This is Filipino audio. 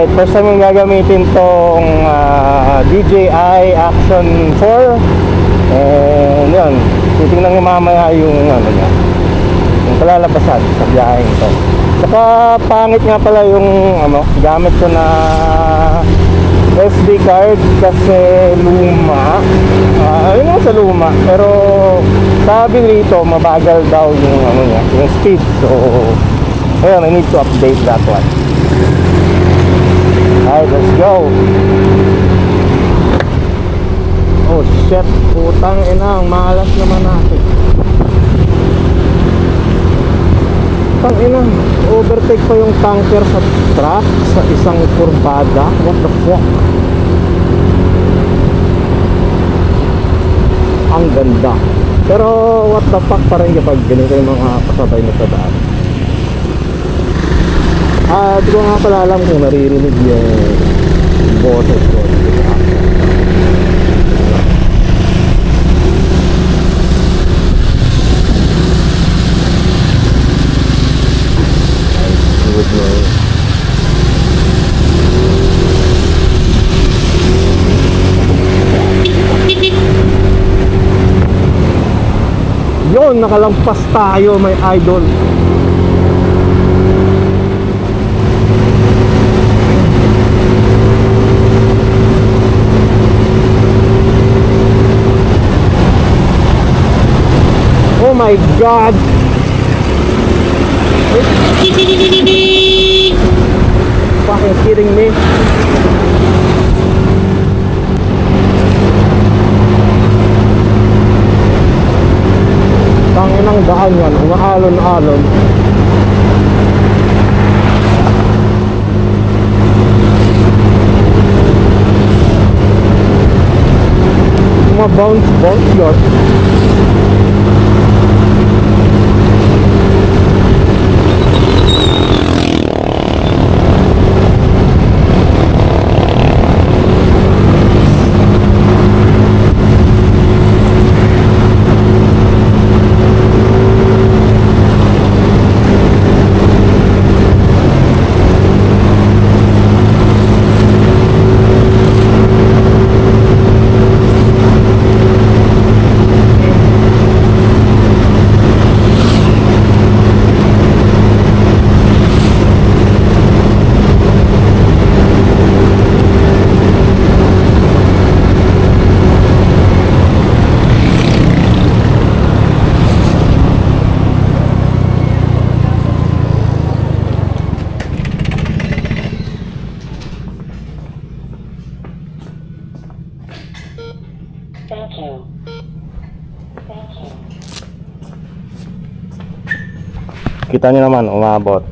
Alright, first time yung gagamitin tong DJI Action 4. And yun, titingnan nyo mamaya yung ano niya, yung kalalabasan sa biyaheng ito. Saka pangit nga pala yung gamit ko na SD card kasi luma. Yun nga sa luma, pero sabi rito mabagal daw yung niya, yung speed. So ayun, I need to update that one. Alright, let's go. Oh shit, putang ina, ang malas naman natin. Putang ina, overtake pa yung tanker sa truck sa isang kurbada. What the fuck? Ang ganda. Pero what the fuck pa rin kapag ganito yung mga kasabay na sa daan. Di ko nga pala alam kung naririnig yung boses ko. Yun, nakalampas tayo, may idol. Oh my God! Fucking kidding me? Tangin ang daan yan, umaalon-alon. Bounce yun. Thank you. Kita nyo naman, umabot.